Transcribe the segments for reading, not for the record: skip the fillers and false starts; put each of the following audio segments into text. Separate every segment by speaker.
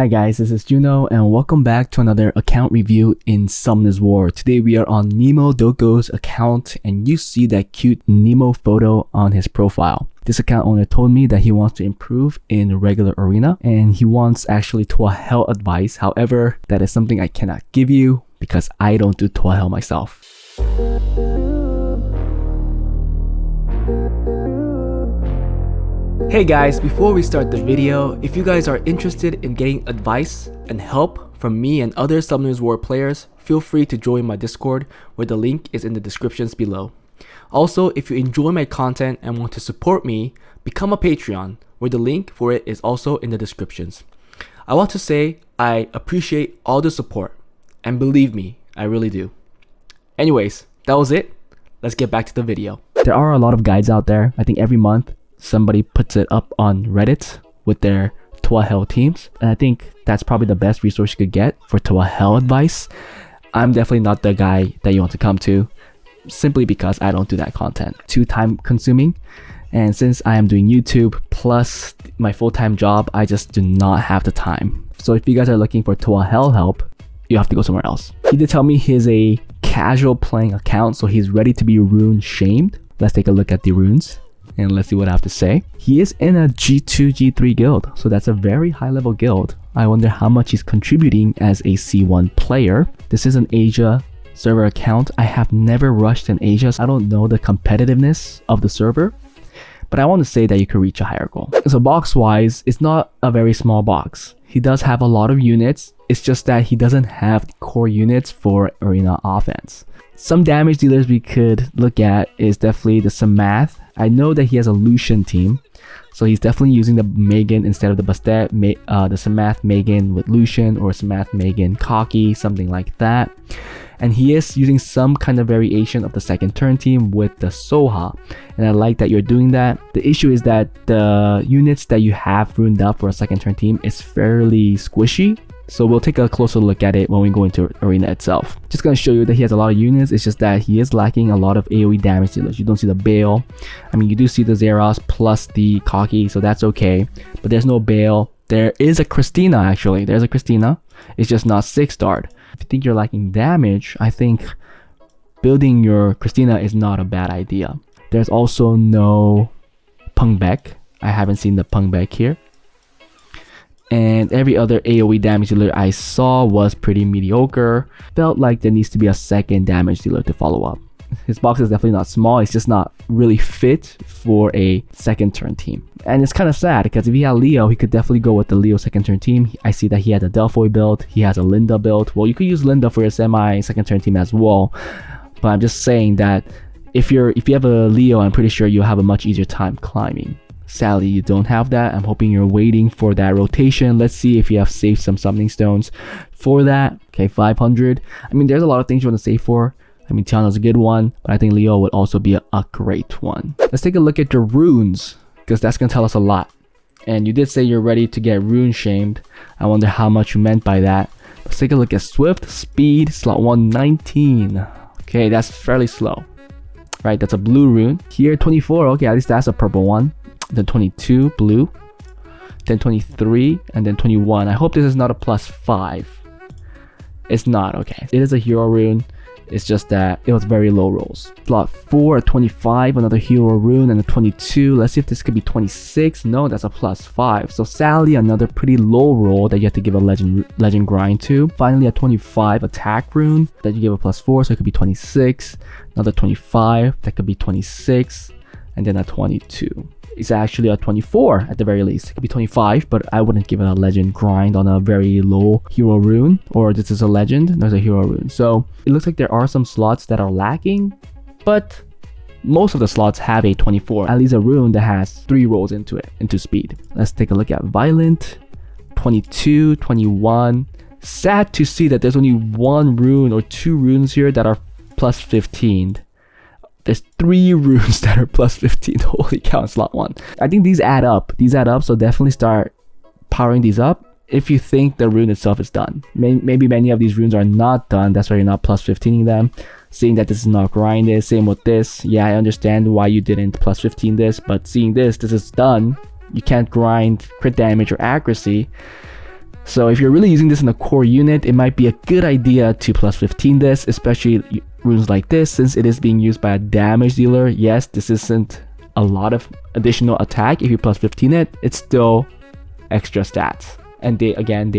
Speaker 1: Hi guys, this is Juno and welcome back to another account review in Summoner's War. Today we are on Nemo Doko's account and you see that cute Nemo photo on his profile. This account owner told me that he wants to improve in regular arena and he wants actually 12 hell advice. However, that is something I cannot give you because I don't do 12 hell myself. Hey guys, before we start the video, if you guys are interested in getting advice and help from me and other Summoner's War players, feel free to join my Discord where the link is in the descriptions below. Also, if you enjoy my content and want to support me, become a Patreon where the link for it is also in the descriptions. I want to say I appreciate all the support and believe me, I really do. Anyways, that was it. Let's get back to the video. There are a lot of guides out there. I think every month somebody puts it up on Reddit with their Toa Hell teams, and I think that's probably the best resource you could get for Toa Hell advice. I'm definitely not the guy that you want to come to, simply because I don't do that content. Too time consuming, and since I am doing YouTube plus my full-time job, I just do not have the time. So if you guys are looking for Toa Hell help, you have to go somewhere else. He did tell me he's a casual playing account, so he's ready to be rune shamed. Let's take a look at the runes and let's see what I have to say. He is in a G2, G3 guild, so that's a very high level guild. I wonder how much he's contributing as a C1 player. This is an Asia server account. I have never rushed in Asia, so I don't know the competitiveness of the server, but I want to say that you could reach a higher goal. So box wise, it's not a very small box. He does have a lot of units. It's just that he doesn't have core units for arena offense. Some damage dealers we could look at is definitely the Samath. I know that he has a Lucian team, so he's definitely using the Megan instead of the Bastet, the Samath Megan with Lucian or Samath Megan Kaki, something like that. And he is using some kind of variation of the second turn team with the Soha, and I like that you're doing that. The issue is that the units that you have runed up for a second turn team is fairly squishy. So we'll take a closer look at it when we go into arena itself. Just gonna show you that he has a lot of units. It's just that he is lacking a lot of AoE damage dealers. You don't see the Bale. I mean, you do see the Zeros plus the Kaki, so that's okay. But there's no Bale. There is a Christina actually. There's a Christina. It's just not 6-starred. If you think you're lacking damage, I think building your Christina is not a bad idea. There's also no Pungbek. I haven't seen the Pungbek here. And every other AoE damage dealer I saw was pretty mediocre. Felt like there needs to be a second damage dealer to follow up. His box is definitely not small, it's just not really fit for a second turn team. And it's kind of sad because if he had Leo, he could definitely go with the Leo second turn team. I see that he had a Delphoid build, he has a Linda build. Well, you could use Linda for your semi second turn team as well. But I'm just saying that if you have a Leo, I'm pretty sure you'll have a much easier time climbing. Sadly, you don't have that. I'm hoping you're waiting for that rotation. Let's see if you have saved some summoning stones for that. Okay, 500. I mean, there's a lot of things you want to save for. I mean, Tiana's a good one, but I think Leo would also be a great one. Let's take a look at your runes, because that's going to tell us a lot. And you did say you're ready to get rune shamed. I wonder how much you meant by that. Let's take a look at Swift, Speed, slot 119. Okay, that's fairly slow. Right, that's a blue rune. Here, 24. Okay, at least that's a purple one. Then 22 blue, then 23, and then 21. I hope this is not a +5. It's not. Okay, it is a hero rune. It's just that it was very low rolls. Slot 4 25, another hero rune, and a 22. Let's see if this could be 26. No, that's a +5. So sadly, another pretty low roll that you have to give a legend grind to. Finally, a 25 attack rune that you give a +4, so it could be 26. Another 25 that could be 26, and then a 22. It's actually a 24 at the very least. It could be 25, but I wouldn't give it a legend grind on a very low hero rune. Or this is a legend, there's a hero rune. So it looks like there are some slots that are lacking, but most of the slots have a 24, at least a rune that has 3 rolls into it, into speed. Let's take a look at Violent, 22, 21. Sad to see that there's only 1 rune or 2 runes here that are +15. There's 3 runes that are +15. Holy cow, slot 1. I think these add up. So definitely start powering these up if you think the rune itself is done. Maybe many of these runes are not done. That's why you're not +15ing them. Seeing that this is not grinded. Same with this. Yeah, I understand why you didn't +15 this, but seeing this is done. You can't grind crit damage or accuracy. So if you're really using this in a core unit, it might be a good idea to plus 15 this, especially runes like this, since it is being used by a damage dealer. Yes, this isn't a lot of additional attack. If you plus 15 it, it's still extra stats, and they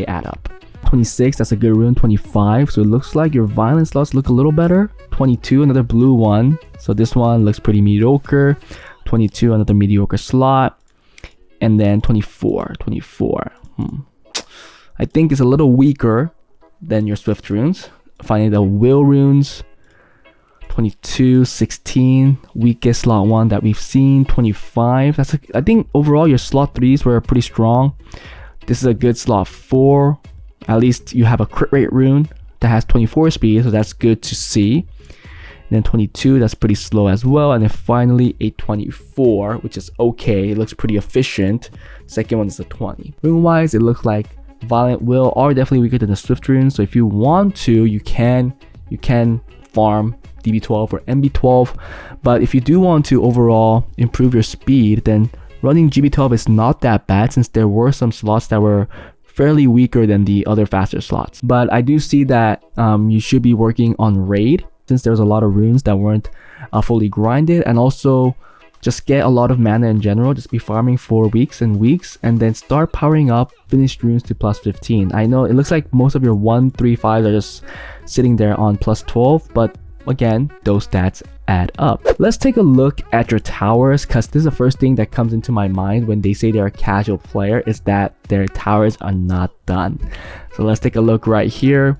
Speaker 1: add up. 26, that's a good rune. 25, so it looks like your violence slots look a little better. 22, another blue one, so this one looks pretty mediocre. 22, another mediocre slot. And then 24, I think it's a little weaker than your Swift runes. Finally, the will runes. 22, 16, weakest slot 1 that we've seen. 25, I think overall your slot 3s were pretty strong. This is a good slot 4. At least you have a crit rate rune that has 24 speed, so that's good to see. And then 22, that's pretty slow as well. And then finally a 24, which is okay. It looks pretty efficient. Second one is a 20. Rune wise, it looks like Violent Will are definitely weaker than the Swift runes. So if you want to, you can farm DB12 or MB12. But if you do want to overall improve your speed, then running GB12 is not that bad, since there were some slots that were fairly weaker than the other faster slots. But I do see that you should be working on raid, since there's a lot of runes that weren't fully grinded, and also just get a lot of mana in general. Just be farming for weeks and weeks, and then start powering up finished runes to plus 15. I know it looks like most of your 1, 3, 5 are just sitting there on plus 12, but again, those stats add up. Let's take a look at your towers, because this is the first thing that comes into my mind when they say they're a casual player, is that their towers are not done. So let's take a look right here.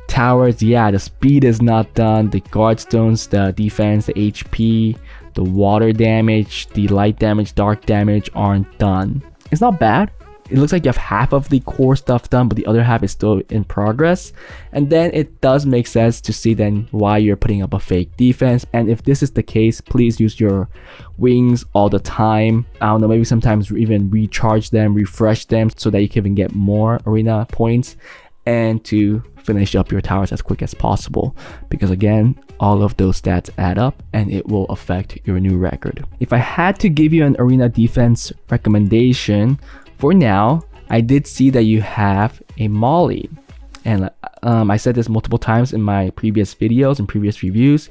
Speaker 1: Towers, yeah, the speed is not done. The guard stones, the defense, the HP, the water damage, the light damage, dark damage aren't done. It's not bad. It looks like you have half of the core stuff done, but the other half is still in progress. And then it does make sense to see then why you're putting up a fake defense. And if this is the case, please use your wings all the time. I don't know, maybe sometimes even recharge them, refresh them, so that you can even get more arena points, and to finish up your towers as quick as possible, because again, all of those stats add up and it will affect your new record. If I had to give you an arena defense recommendation for now, I did see that you have a Molly, and I said this multiple times in my previous videos and previous reviews.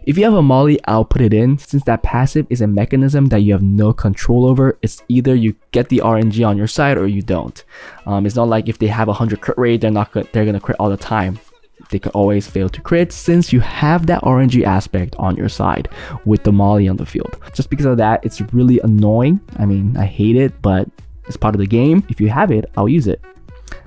Speaker 1: If you have a Molly, I'll put it in, since that passive is a mechanism that you have no control over. It's either you get the RNG on your side or you don't. It's not like if they have 100 crit rate, they're gonna crit all the time. They could always fail to crit, since you have that RNG aspect on your side with the Molly on the field. Just because of that, it's really annoying. I mean, I hate it, but it's part of the game. If you have it, I'll use it.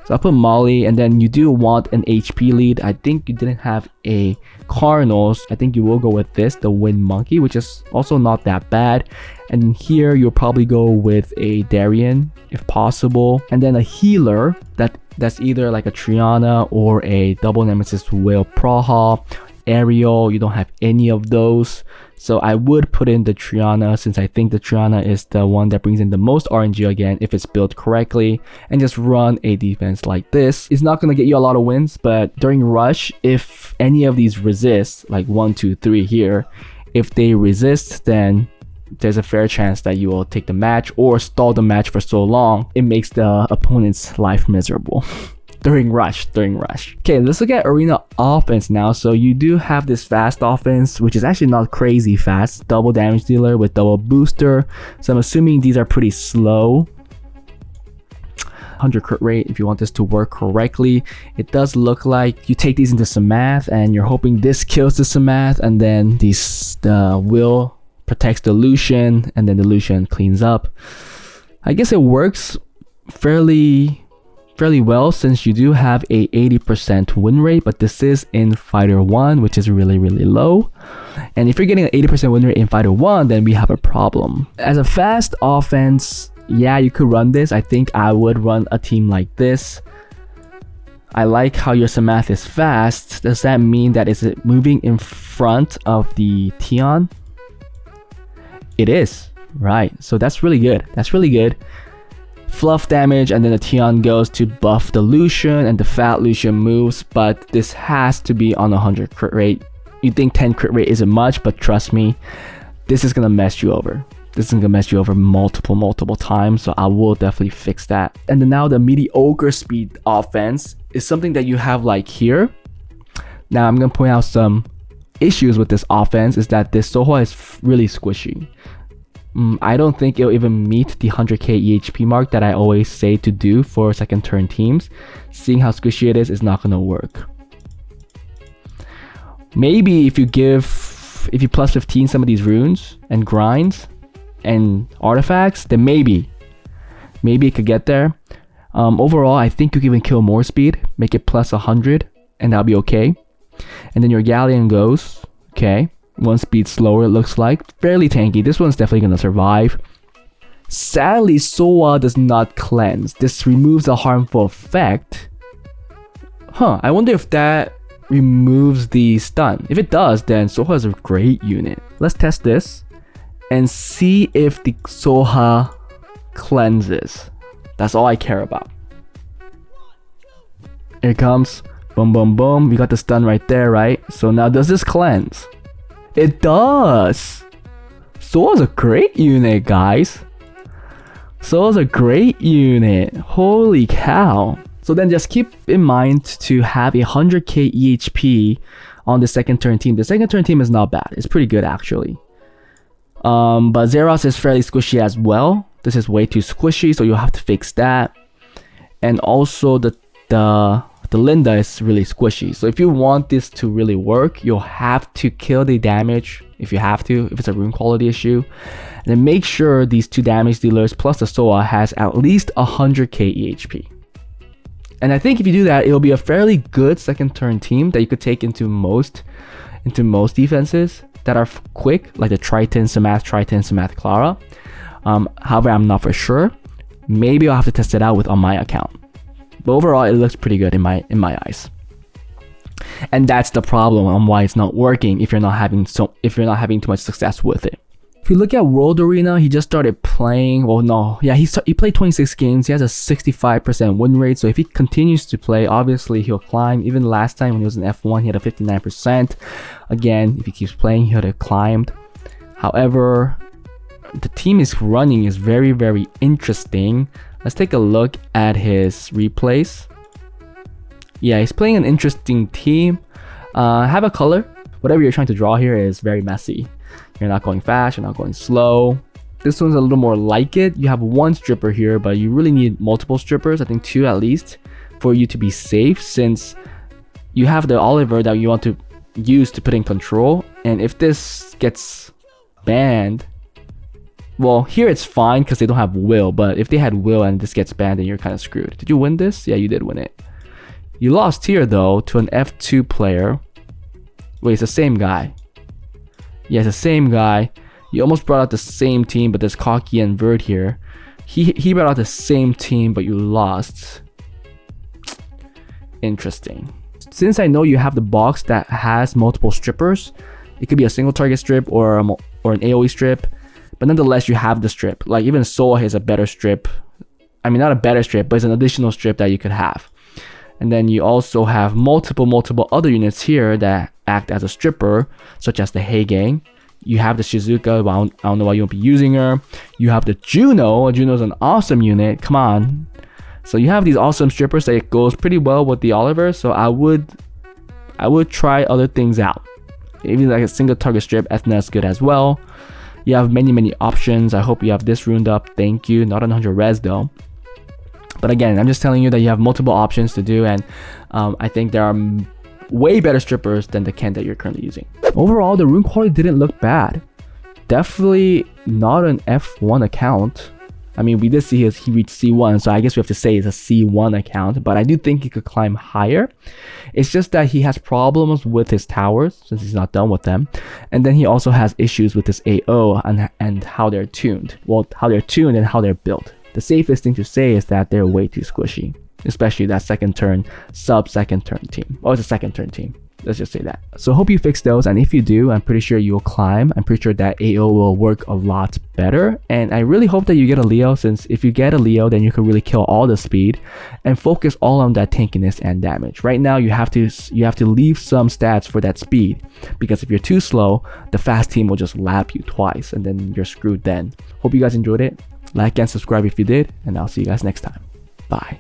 Speaker 1: So I'll put Molly, and then you do want an HP lead. I think you didn't have a Cardinals. I think you will go with this, the Wind Monkey, which is also not that bad. And here you'll probably go with a Darien if possible, and then a healer that's either like a Triana or a double Nemesis Will Praha. Ariel, you don't have any of those, so I would put in the Triana, since I think the Triana is the one that brings in the most RNG again if it's built correctly, and just run a defense like this. It's not going to get you a lot of wins, but during rush, if any of these resist, like 1, 2, 3 here, if they resist, then there's a fair chance that you will take the match or stall the match for so long it makes the opponent's life miserable. During rush. Okay, let's look at arena offense now. So you do have this fast offense, which is actually not crazy fast. Double damage dealer with double booster. So I'm assuming these are pretty slow. 100 crit rate if you want this to work correctly. It does look like you take these into Samath, and you're hoping this kills the Samath, and then the Will protects the Lucian, and then the Lucian cleans up. I guess it works fairly well, since you do have a 80% win rate, but this is in Fighter 1, which is really low. And if you're getting an 80% win rate in Fighter 1, then we have a problem. As a fast offense, yeah, you could run this. I think I would run a team like this. I like how your Samath is fast. Does that mean that is it moving in front of the Tion? It is, right? So that's really good. Fluff damage, and then the Tion goes to buff the Lucian, and the fat Lucian moves, but this has to be on 100 crit rate. You think 10 crit rate isn't much, but trust me, this is gonna mess you over. This is gonna mess you over multiple times, so I will definitely fix that. And then now the mediocre speed offense is something that you have like here. Now I'm gonna point out some issues with this offense is that this Soha is really squishy. I don't think it'll even meet the 100k EHP mark that I always say to do for second turn teams. Seeing how squishy it is not gonna work. Maybe if you plus 15 some of these runes and grinds and artifacts, then maybe it could get there. Overall, I think you can even kill more speed, make it plus 100, and that'll be okay. And then your Galleon goes, okay, 1 speed slower it looks like, fairly tanky. This one's definitely gonna survive. Sadly, Soha does not cleanse. This removes a harmful effect. I wonder if that removes the stun. If it does, then Soha is a great unit. Let's test this and see if the Soha cleanses. That's all I care about. Here it comes. Boom, boom, boom. We got the stun right there, right? So now does this cleanse? It does! Soha's a great unit, guys. Soha's a great unit. Holy cow. So then just keep in mind to have a 100k EHP on the second turn team. The second turn team is not bad. It's pretty good actually. But Zeros is fairly squishy as well. This is way too squishy, so you'll have to fix that. And also the Linda is really squishy. So if you want this to really work, you'll have to kill the damage if you have to, if it's a rune quality issue. And then make sure these 2 damage dealers plus the Soha has at least 100k EHP. And I think if you do that, it'll be a fairly good second turn team that you could take into most defenses that are quick, like the Triton, Samath, Clara. However, I'm not for sure. Maybe I'll have to test it out on my account. But overall, it looks pretty good in my eyes. And that's the problem on why it's not working if you're not having too much success with it. If you look at World Arena, he just started playing. Well, no, yeah, he played 26 games. He has a 65% win rate. So if he continues to play, obviously he'll climb. Even last time when he was in F1, he had a 59%. Again, if he keeps playing, he would have climbed. However, the team is running is very, very interesting. Let's take a look at his replays. Yeah, he's playing an interesting team. Have a color. Whatever you're trying to draw here is very messy. You're not going fast, you're not going slow. This one's a little more like it. You have 1 stripper here, but you really need multiple strippers, I think 2 at least, for you to be safe, since you have the Oliver that you want to use to put in control. And if this gets banned, well, here it's fine because they don't have will, but if they had will and this gets banned, then you're kind of screwed. Did you win this? Yeah, you did win it. You lost here though to an F2 player. Wait, it's the same guy. Yeah, it's the same guy. You almost brought out the same team, but there's Cocky and Verd here. He brought out the same team, but you lost. Interesting. Since I know you have the box that has multiple strippers, it could be a single target strip or an AoE strip, but nonetheless you have the strip. Like even Soha has a better strip. I mean, not a better strip, but it's an additional strip that you could have. And then you also have multiple other units here that act as a stripper, such as the Hey Gang. You have the Shizuka, but I don't know why you won't be using her. You have the Juno. Juno's an awesome unit. Come on. So you have these awesome strippers that it goes pretty well with the Oliver. So I would try other things out. Even like a single target strip, Ethna is good as well. You have many options. I hope you have this runed up. Thank you. Not on 100 res though. But again, I'm just telling you that you have multiple options to do, and I think there are way better strippers than the Ken that you're currently using. Overall, the rune quality didn't look bad. Definitely not an F1 account. I mean, we did see he reached C1, so I guess we have to say it's a C1 account, but I do think he could climb higher. It's just that he has problems with his towers, since he's not done with them. And then he also has issues with his AO and how they're tuned. Well, how they're tuned and how they're built. The safest thing to say is that they're way too squishy, especially that second turn, second turn team. Oh, it's a second turn team. Let's just say that. So hope you fix those, and if you do, I'm pretty sure you'll climb. I'm pretty sure that AO will work a lot better, and I really hope that you get a Leo, since if you get a Leo, then you can really kill all the speed and focus all on that tankiness and damage. Right now, you have to leave some stats for that speed, because if you're too slow, the fast team will just lap you twice, and then you're screwed then. Hope you guys enjoyed it. Like and subscribe if you did, and I'll see you guys next time. Bye.